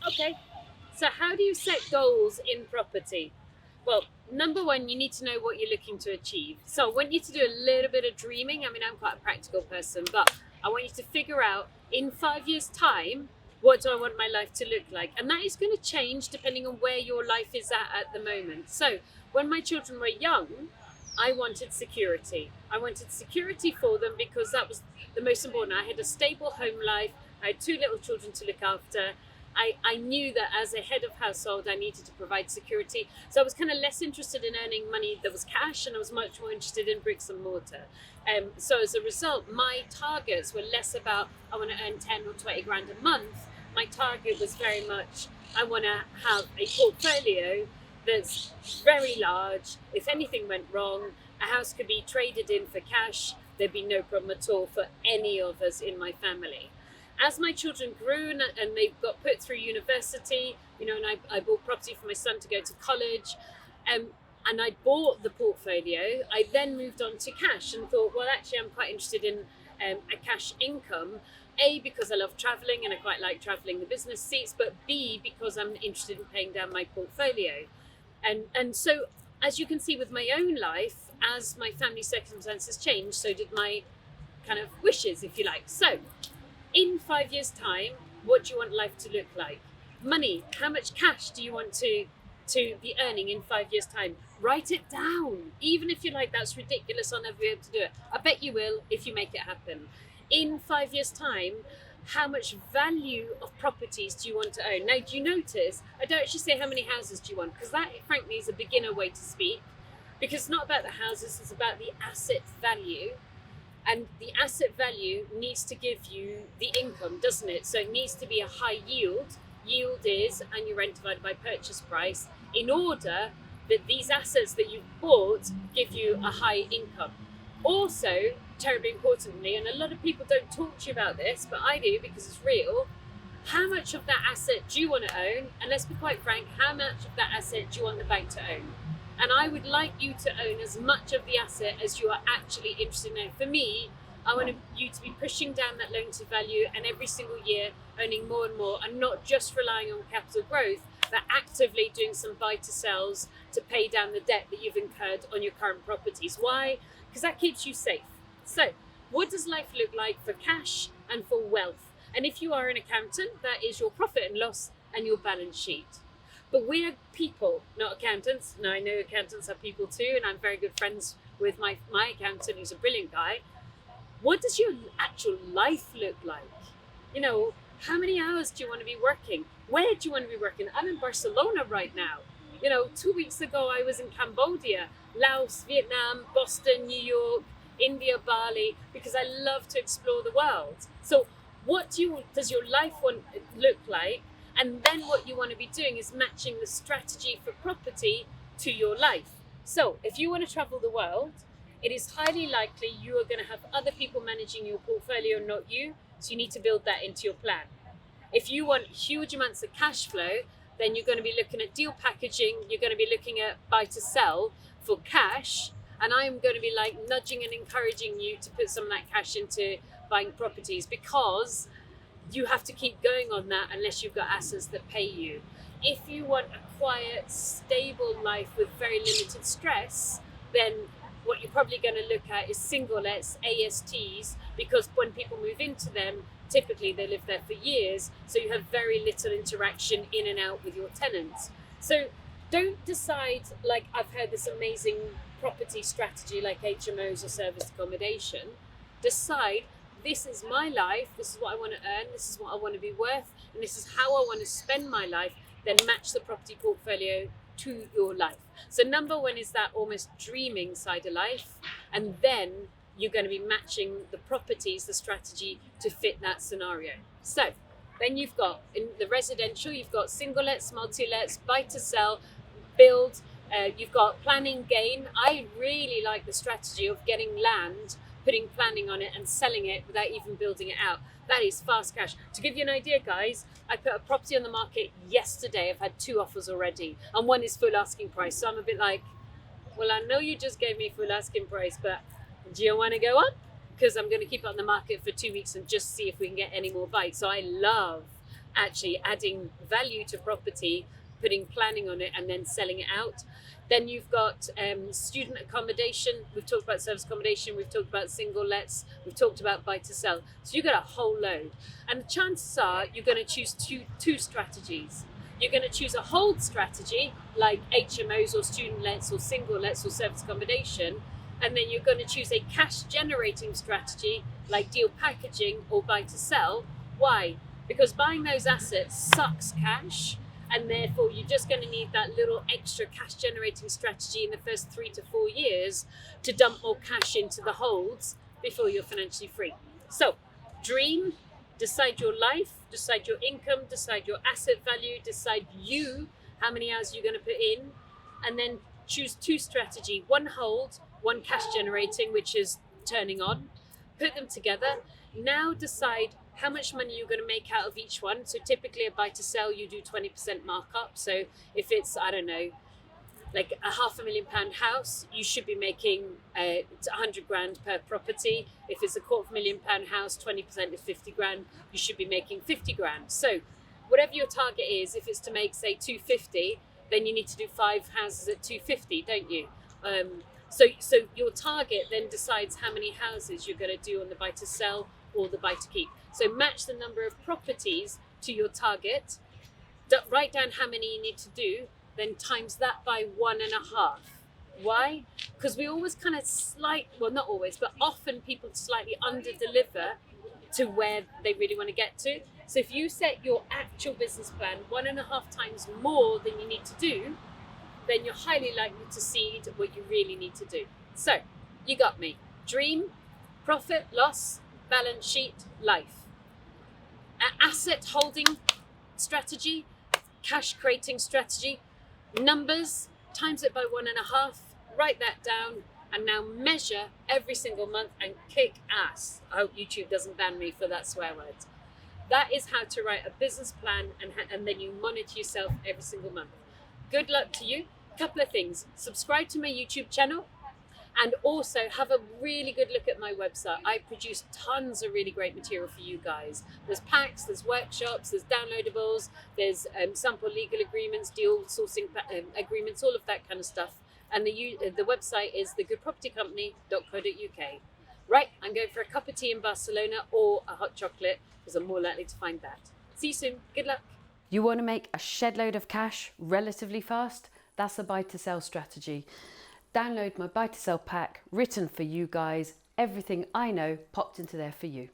Okay, so how do you set goals in property? Well, number one, you need to know what you're looking to achieve. So I want you to do a little bit of dreaming. I mean, I'm quite a practical person, but I want you to figure out in 5 years' time, what do I want my life to look like? And that is going to change depending on where your life is at the moment. So when my children were young, I wanted security. I wanted security for them because that was the most important. I had a stable home life. I had two little children to look after. I knew that as a head of household, I needed to provide security. So I was kind of less interested in earning money that was cash, and I was much more interested in bricks and mortar. So as a result, my targets were less about, I want to earn 10 or 20 grand a month. My target was very much, I want to have a portfolio that's very large. If anything went wrong, a house could be traded in for cash. There'd be no problem at all for any of us in my family. As my children grew and they got put through university, and I bought property for my son to go to college, and I bought the portfolio, I then moved on to cash and thought, well, actually, I'm quite interested in a cash income. A, because I love traveling and I quite like traveling the business seats, but B, because I'm interested in paying down my portfolio. And so, as you can see with my own life, as my family circumstances changed, so did my kind of wishes, if you like. So, in 5 years' time, what do you want life to look like? Money, how much cash do you want to be earning in 5 years' time? Write it down. Even if you're like, that's ridiculous, I'll never be able to do it. I bet you will if you make it happen. In 5 years' time, how much value of properties do you want to own? Now, do you notice, I don't actually say how many houses do you want, because that, frankly, is a beginner way to speak. Because it's not about the houses, it's about the asset value. And the asset value needs to give you the income, doesn't it? So it needs to be a high yield. Yield is annual rent divided by purchase price, in order that these assets that you've bought give you a high income. Also, terribly importantly, and a lot of people don't talk to you about this, but I do because it's real, how much of that asset do you want to own? And let's be quite frank, how much of that asset do you want the bank to own? And I would like you to own as much of the asset as you are actually interested in. For me, I want you to be pushing down that loan to value, and every single year owning more and more, and not just relying on capital growth, but actively doing some buy to sells to pay down the debt that you've incurred on your current properties. Why? Because that keeps you safe. So what does life look like for cash and for wealth? And if you are an accountant, that is your profit and loss and your balance sheet. But we're people, not accountants. Now, I know accountants are people too, and I'm very good friends with my accountant, who's a brilliant guy. What does your actual life look like? How many hours do you want to be working? Where do you want to be working? I'm in Barcelona right now. 2 weeks ago, I was in Cambodia, Laos, Vietnam, Boston, New York, India, Bali, because I love to explore the world. So what does your life look like? And then what you want to be doing is matching the strategy for property to your life. So if you want to travel the world, it is highly likely you are going to have other people managing your portfolio, not you. So you need to build that into your plan. If you want huge amounts of cash flow, then you're going to be looking at deal packaging. You're going to be looking at buy to sell for cash. And I'm going to be like nudging and encouraging you to put some of that cash into buying properties, because you have to keep going on that unless you've got assets that pay you. If you want a quiet, stable life with very limited stress, then what you're probably going to look at is single lets, ASTs, because when people move into them, typically they live there for years, so you have very little interaction in and out with your tenants. So don't decide, like I've heard this amazing property strategy like HMOs or service accommodation. Decide, this is my life, this is what I want to earn, this is what I want to be worth, and this is how I want to spend my life. Then match the property portfolio to your life. So number one is that almost dreaming side of life, and then you're going to be matching the properties, the strategy to fit that scenario. So then you've got, in the residential, you've got single lets, multi-lets, buy to sell, build, you've got planning gain. I really like the strategy of getting land, putting planning on it and selling it without even building it out. That is fast cash. To give you an idea, guys, I put a property on the market yesterday. I've had 2 offers already, and one is full asking price. So I'm a bit like, well, I know you just gave me full asking price, but do you want to go up? Because I'm going to keep it on the market for 2 weeks and just see if we can get any more bites. So I love actually adding value to property, putting planning on it, and then selling it out. Then you've got student accommodation. We've talked about service accommodation. We've talked about single lets. We've talked about buy to sell. So you've got a whole load. And the chances are you're going to choose two strategies. You're going to choose a hold strategy like HMOs or student lets or single lets or service accommodation. And then you're going to choose a cash generating strategy like deal packaging or buy to sell. Why? Because buying those assets sucks cash. And therefore, you're just going to need that little extra cash generating strategy in the first 3 to 4 years to dump more cash into the holds before you're financially free. So, dream, decide your life, decide your income, decide your asset value, decide how many hours you're going to put in, and then choose two strategy, one hold, one cash generating, which is turning on, put them together. Now decide how much money you're going to make out of each one. So typically a buy to sell, you do 20% markup. So if it's, I don't know, like a £500,000 house, you should be making 100 grand per property. If it's a £250,000 house, 20% is 50 grand, you should be making 50 grand. So whatever your target is, if it's to make say 250, then you need to do 5 houses at 250, don't you? So your target then decides how many houses you're going to do on the buy to sell or the buy to keep. So match the number of properties to your target, write down how many you need to do, then times that by 1.5. Why? Because we always kind of not always, but often people slightly under deliver to where they really want to get to. So if you set your actual business plan 1.5 times more than you need to do, then you're highly likely to see what you really need to do. So you got me. Dream, profit, loss, balance sheet, life. An asset holding strategy, cash creating strategy, numbers, times it by 1.5, write that down, and now measure every single month and kick ass. I hope YouTube doesn't ban me for that swear word. That is how to write a business plan, and then you monitor yourself every single month. Good luck to you. Couple of things. Subscribe to my YouTube channel. And also have a really good look at my website. I produce tons of really great material for you guys. There's packs, there's workshops, there's downloadables, there's sample legal agreements, deal sourcing agreements, all of that kind of stuff. And the website is thegoodpropertycompany.co.uk. Right, I'm going for a cup of tea in Barcelona or a hot chocolate because I'm more likely to find that. See you soon. Good luck. You want to make a shed load of cash relatively fast? That's a buy to sell strategy. Download my buy to sell pack, written for you guys. Everything I know popped into there for you.